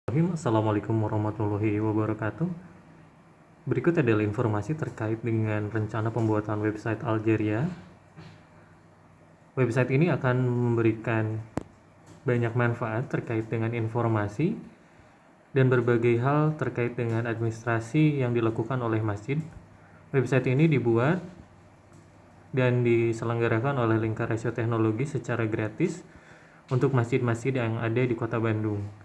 Assalamualaikum warahmatullahi wabarakatuh. Berikut adalah informasi terkait dengan rencana pembuatan website Algeria. Website ini akan memberikan banyak manfaat terkait dengan informasi dan berbagai hal terkait dengan administrasi yang dilakukan oleh masjid. Website ini dibuat dan diselenggarakan oleh Lingkar Rasio Teknologi secara gratis untuk masjid-masjid yang ada di Kota Bandung.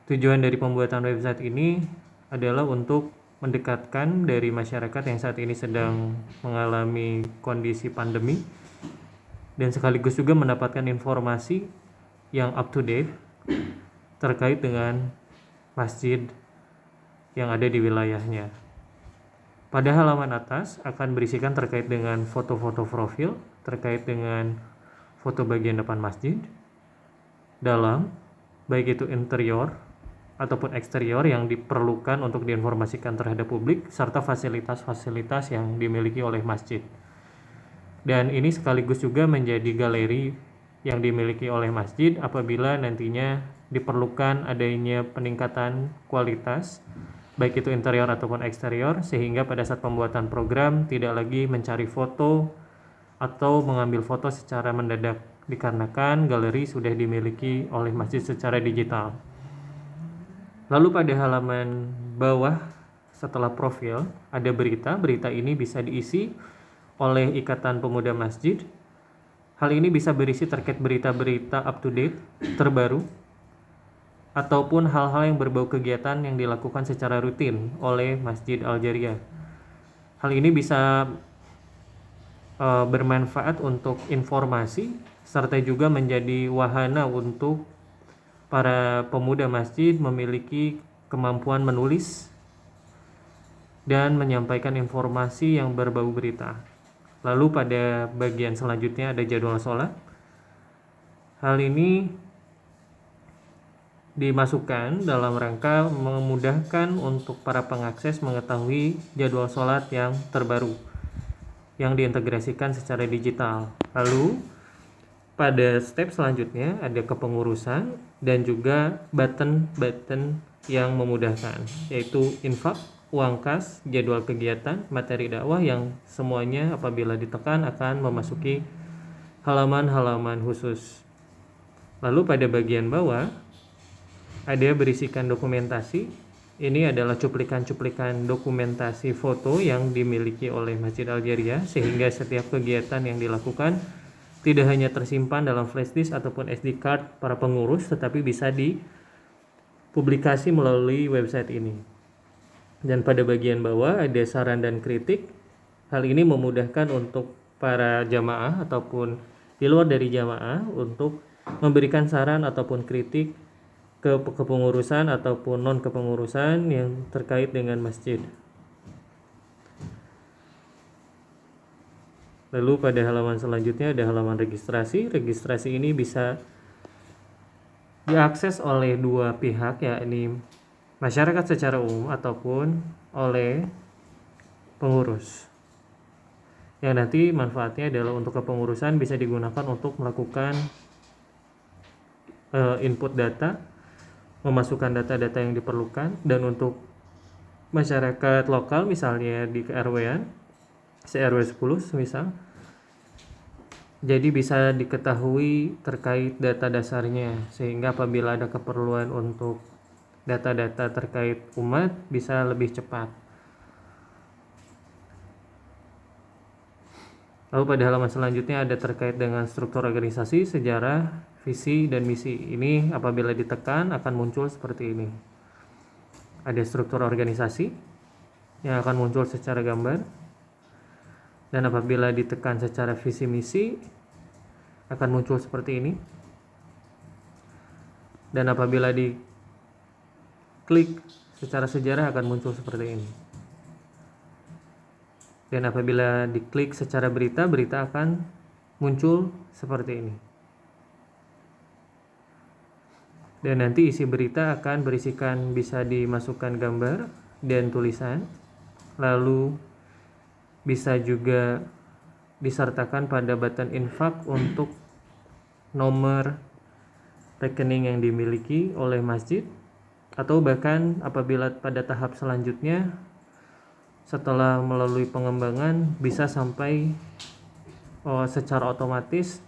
Tujuan dari pembuatan website ini adalah untuk mendekatkan dari masyarakat yang saat ini sedang mengalami kondisi pandemi dan sekaligus juga mendapatkan informasi yang up to date terkait dengan masjid yang ada di wilayahnya. Pada halaman atas akan berisikan terkait dengan foto-foto profil, terkait dengan foto bagian depan masjid, dalam, baik itu interior ataupun eksterior yang diperlukan untuk diinformasikan terhadap publik, serta fasilitas-fasilitas yang dimiliki oleh masjid. Dan ini sekaligus juga menjadi galeri yang dimiliki oleh masjid apabila nantinya diperlukan adanya peningkatan kualitas, baik itu interior ataupun eksterior, sehingga pada saat pembuatan program tidak lagi mencari foto atau mengambil foto secara mendadak, dikarenakan galeri sudah dimiliki oleh masjid secara digital. Lalu pada halaman bawah setelah profil ada berita. Berita ini bisa diisi oleh Ikatan Pemuda Masjid. Hal ini bisa berisi terkait berita-berita up to date, terbaru, ataupun hal-hal yang berbau kegiatan yang dilakukan secara rutin oleh Masjid Algeria. Hal ini bisa bermanfaat untuk informasi serta juga menjadi wahana untuk para pemuda masjid memiliki kemampuan menulis dan menyampaikan informasi yang berbau berita. Lalu pada bagian selanjutnya ada jadwal sholat. Hal ini dimasukkan dalam rangka memudahkan untuk para pengakses mengetahui jadwal sholat yang terbaru yang diintegrasikan secara digital. Lalu pada step selanjutnya ada kepengurusan dan juga button-button yang memudahkan, yaitu infak, uang kas, jadwal kegiatan, materi dakwah yang semuanya apabila ditekan akan memasuki halaman-halaman khusus. Lalu pada bagian bawah ada berisikan dokumentasi. Ini adalah cuplikan-cuplikan dokumentasi foto yang dimiliki oleh Masjid Algeria, sehingga setiap kegiatan yang dilakukan tidak hanya tersimpan dalam flash disk ataupun SD card para pengurus, tetapi bisa dipublikasi melalui website ini. Dan pada bagian bawah ada saran dan kritik. Hal ini memudahkan untuk para jamaah ataupun di luar dari jamaah untuk memberikan saran ataupun kritik ke kepengurusan ataupun non kepengurusan yang terkait dengan masjid. Lalu pada halaman selanjutnya ada halaman registrasi. Registrasi ini bisa diakses oleh dua pihak, yakni masyarakat secara umum ataupun oleh pengurus. Yang nanti manfaatnya adalah untuk kepengurusan bisa digunakan untuk melakukan input data, memasukkan data-data yang diperlukan, dan untuk masyarakat lokal misalnya di RW-an, CRW 10 misal, jadi bisa diketahui terkait data dasarnya, sehingga apabila ada keperluan untuk data-data terkait umat bisa lebih cepat. Lalu pada halaman selanjutnya ada terkait dengan struktur organisasi, sejarah, visi, dan misi. Ini apabila ditekan akan muncul seperti ini. Ada struktur organisasi yang akan muncul secara gambar. Dan apabila ditekan secara visi misi akan muncul seperti ini. Dan apabila diklik secara sejarah akan muncul seperti ini. Dan apabila diklik secara berita, berita akan muncul seperti ini. Dan nanti isi berita akan berisikan bisa dimasukkan gambar dan tulisan. Lalu bisa juga disertakan pada button infak untuk nomor rekening yang dimiliki oleh masjid atau bahkan apabila pada tahap selanjutnya setelah melalui pengembangan bisa sampai secara otomatis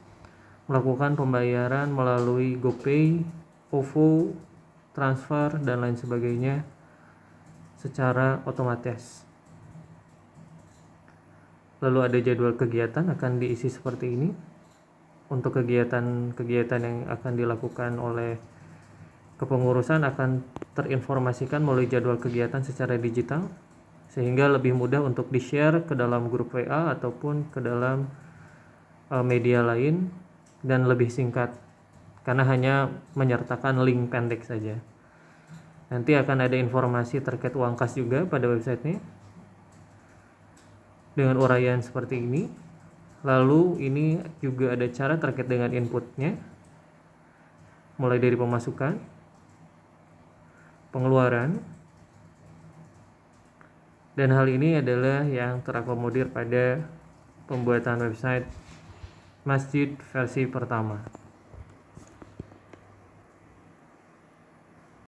melakukan pembayaran melalui GoPay, OVO, transfer, dan lain sebagainya secara otomatis. Lalu ada jadwal kegiatan akan diisi seperti ini. Untuk kegiatan-kegiatan yang akan dilakukan oleh kepengurusan akan terinformasikan melalui jadwal kegiatan secara digital, sehingga lebih mudah untuk di-share ke dalam grup WA ataupun ke dalam media lain, dan lebih singkat karena hanya menyertakan link pendek saja. Nanti akan ada informasi terkait uang kas juga pada websitenya dengan uraian seperti ini. Lalu ini juga ada cara terkait dengan inputnya, mulai dari pemasukan, pengeluaran, dan hal ini adalah yang terakomodir pada pembuatan website Masjid versi pertama.